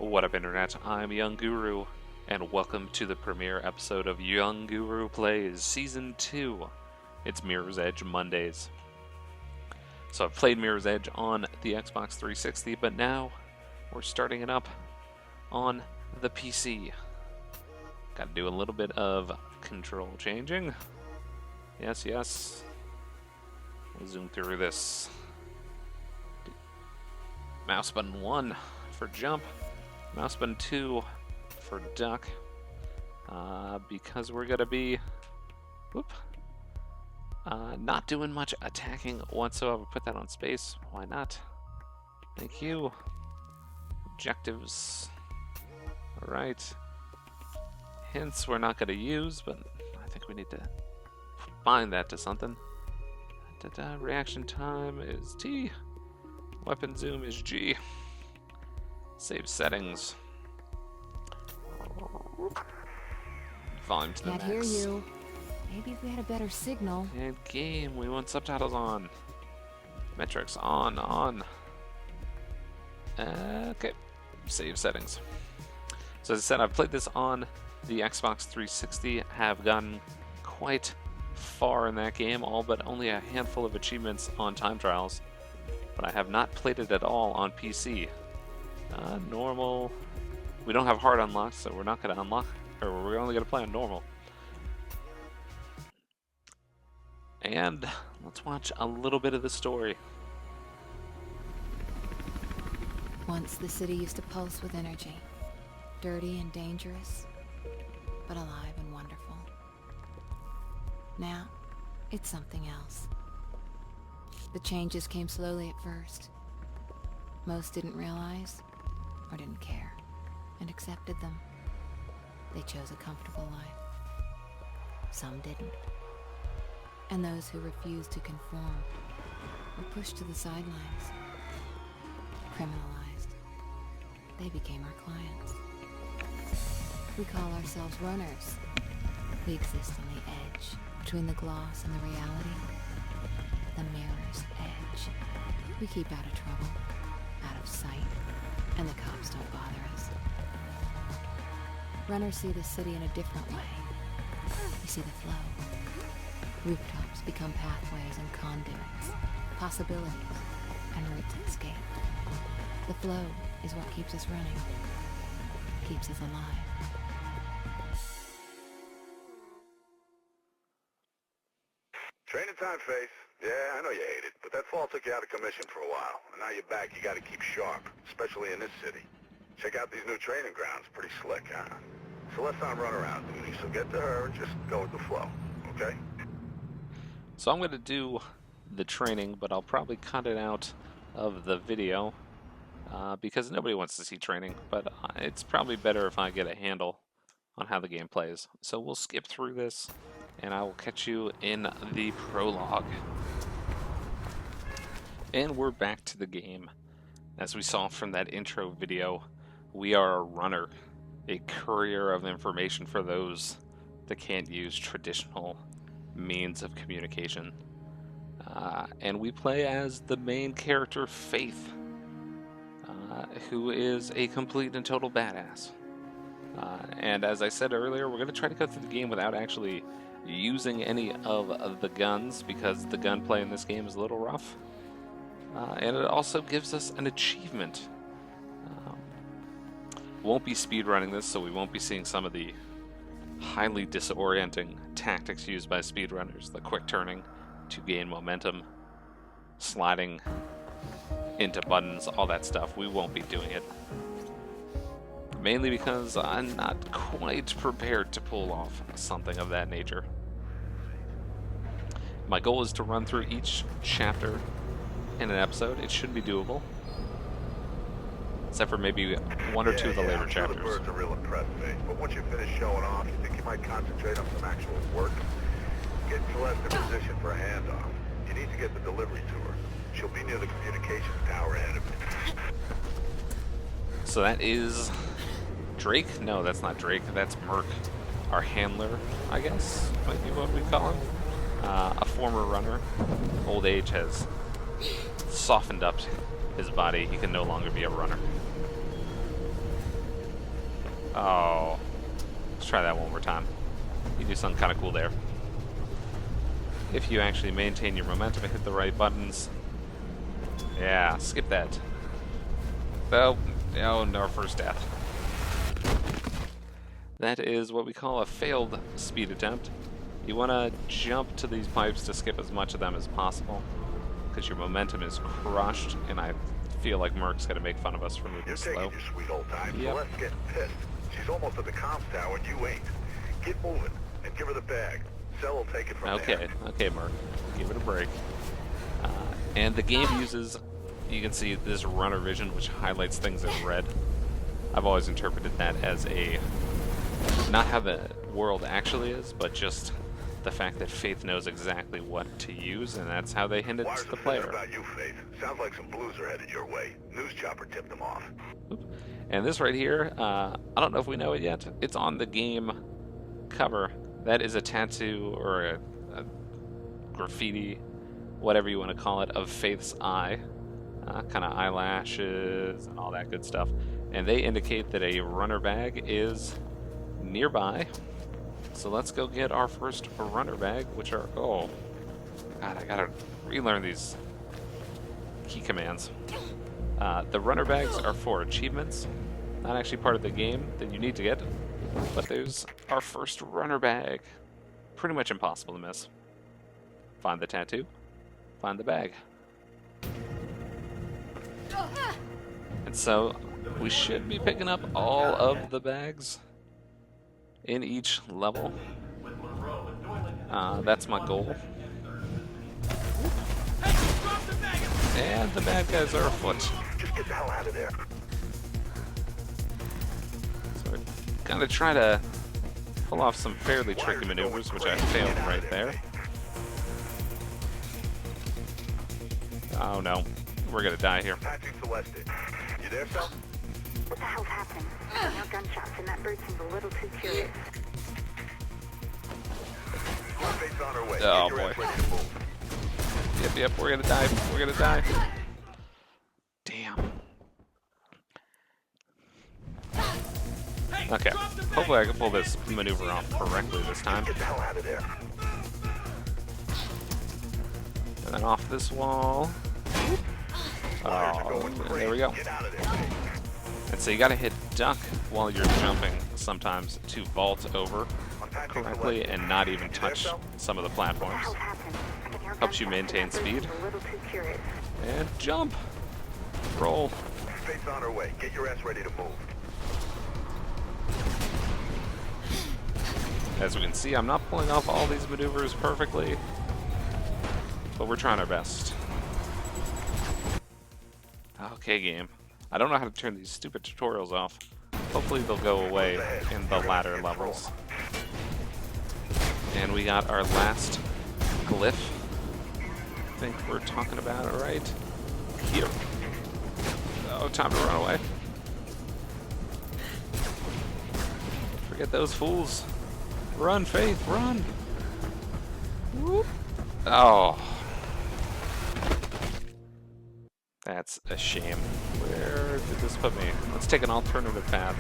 What up, Internet? I'm Young Guru, and welcome to the premiere episode of Young Guru Plays Season 2. It's Mirror's Edge Mondays. So I've played Mirror's Edge on the Xbox 360, but now we're starting it up on the PC. Gotta do a little bit of control changing. Yes. We'll zoom through this. Mouse button 1 for jump. Mouse button 2 for duck. Because we're gonna be not doing much attacking whatsoever. Put that on space. Why not? Thank you. Objectives. Alright. Hints we're not gonna use, but I think we need to bind that to something. Reaction time is T. Weapon zoom is G. Save settings. Volume to the max. Can't hear you. Maybe if we had a better signal. And game, we want subtitles on. Metrics on. Okay, save settings. So as I said, I've played this on the Xbox 360. Have gotten quite far in that game, all but only a handful of achievements on time trials. But I have not played it at all on PC. Normal. We don't have hard unlocks, so we're not going to unlock, or we're only going to play on normal. And let's watch a little bit of the story. Once the city used to pulse with energy. Dirty and dangerous, but alive and wonderful. Now, it's something else. The changes came slowly at first. Most didn't realize, or didn't care, and accepted them. They chose a comfortable life. Some didn't. And those who refused to conform were pushed to the sidelines, criminalized. They became our clients. We call ourselves runners. We exist on the edge, between the gloss and the reality. The mirror's edge. We keep out of trouble, out of sight, and the cops don't bother us. Runners see the city in a different way. We see the flow. Rooftops become pathways and conduits, possibilities, and routes of escape. The flow is what keeps us running, keeps us alive. Training time, Face. Yeah, I know you hate it, but that fall took you out of commission for a while. And now you're back, you gotta keep sharp, especially in this city. Check out these new training grounds, pretty slick, huh? Celeste's on runaround duty, so get to her and just go with the flow, okay? So I'm going to do the training, but I'll probably cut it out of the video because nobody wants to see training, but it's probably better if I get a handle on how the game plays. So we'll skip through this, and I will catch you in the prologue. And we're back to the game. As we saw from that intro video, we are a runner, a courier of information for those that can't use traditional means of communication. And we play as the main character, Faith, who is a complete and total badass. And as I said earlier, we're going to try to go through the game without actually using any of the guns, because the gunplay in this game is a little rough. And it also gives us an achievement. Won't be speedrunning this, so we won't be seeing some of the highly disorienting tactics used by speedrunners, the quick turning to gain momentum, sliding into buttons, all that stuff. We won't be doing it. Mainly because I'm not quite prepared to pull off something of that nature. My goal is to run through each chapter in an episode. It should be doable. Except for maybe one or two of the later chapters. The birds are real impressed, Faith, but once you finish showing off, you think you might concentrate on some actual work? Get Celeste in position for a handoff. You need to get the delivery to her. She'll be near the communications tower ahead of you. So that is Drake? No, that's not Drake. That's Merc. Our handler, I guess, might be what we call him. A former runner. Old age has softened up his body. He can no longer be a runner. Oh. Let's try that one more time. You do something kind of cool there. If you actually maintain your momentum and hit the right buttons. Yeah, skip that. Oh, no, first death. That is what we call a failed speed attempt. You want to jump to these pipes to skip as much of them as possible, because your momentum is crushed, and I feel like Merc's going to make fun of us for moving slow. You're taking your sweet old time, Yep. so let's get pissed. She's almost at the comms tower, and you ain't. Get moving, and give her the bag. Cell will take it from there. Okay, Merc. Give it a break. And the game uses, you can see this runner vision, which highlights things in red. I've always interpreted that as not how the world actually is, but just the fact that Faith knows exactly what to use, and that's how they hint it Wires to the are player. thinking about you, Faith. Sounds like some blues are headed your way. News chopper tipped them off. And this right here, I don't know if we know it yet. It's on the game cover. That is a tattoo or a graffiti, whatever you want to call it, of Faith's eye. Kind of eyelashes and all that good stuff. And they indicate that a runner bag is nearby. So let's go get our first runner bag, which are, oh, God, I gotta relearn these key commands. The runner bags are for achievements, not actually part of the game that you need to get, but there's our first runner bag. Pretty much impossible to miss. Find the tattoo, find the bag. And so we should be picking up all of the bags in each level. That's my goal. And the bad guys are afoot. Just get the hell out of there. So we're gonna try to pull off some fairly tricky maneuvers, which I failed right there. Oh no, we're gonna die here. Patching Celeste. You there, Cell? What the hell's happening? More gunshots and that bird seems a little too curious. Faith's on her way. Oh, Get your ass boy. ready to move. Yep, we're gonna die. We're gonna die. Damn. Okay, hopefully I can pull this maneuver off correctly this time. Get the hell out of there. And then off this wall. Wires are Oh, going there crazy. we go. Get out of there. And so you gotta hit duck while you're jumping sometimes to vault over I'm patching correctly Celeste. and not even touch some of the What the platforms. hell's happening? I can hear Helps you gunshots maintain and that bird speed. seems a little too curious. And jump. Roll. Faith's on her way. Get your ass ready to move. As we can see, I'm not pulling off all these maneuvers perfectly, but we're trying our best. Okay, game. I don't know how to turn these stupid tutorials off. Hopefully they'll go away in the latter levels. And we got our last glyph. I think we're talking about it right here. Oh, time to run away. Forget those fools. Run, Faith, run! Whoop. Oh. That's a shame. Where did this put me? Let's take an alternative path.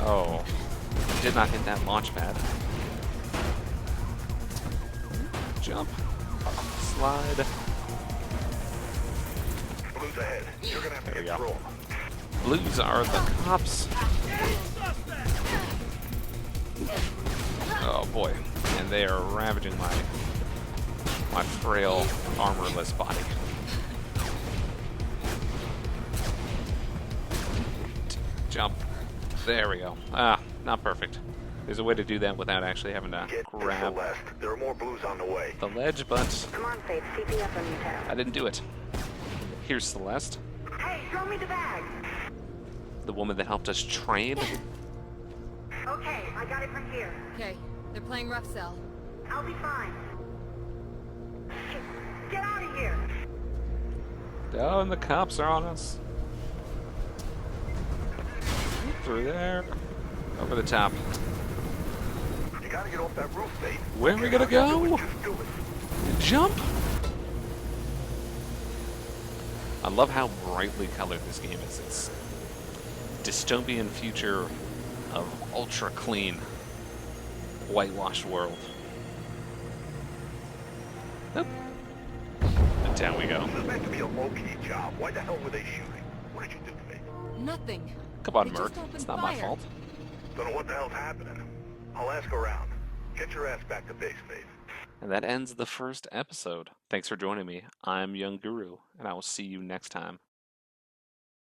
Oh. Did not hit that launch pad. Jump. Slide. Blues ahead. You're gonna have to There we get go. through 'em. Blues are the cops. Oh boy. And they are ravaging my frail, armorless body. Jump. There we go. Ah, not perfect. There's a way to do that without actually having to Get to grab Celeste. There are more blues on the way. the ledge, but Come on, Faith. CP up on you, pal. I didn't do it. Here's Celeste, Hey, throw me the bag. the woman that helped us train. Okay, I got it from here. Okay, they're playing rough cell. I'll be fine. Shit, get out of here. Oh, and the cops are on us. Through there. Over the top. You gotta get off that roof, Faith. Where are we gonna go? Just do it. Jump! I love how brightly colored this game is. It's dystopian future of ultra clean, whitewashed world. Oop. And down we go. This is meant to be a low-key job. Why the hell were they shooting? What did you do, Faith? Nothing. Come on, They Merc. just opened It's not my fire. fault. Don't know what the hell's happening. I'll ask around. Get your ass back to base, Faith. And that ends the first episode. Thanks for joining me. I'm Young Guru, and I will see you next time.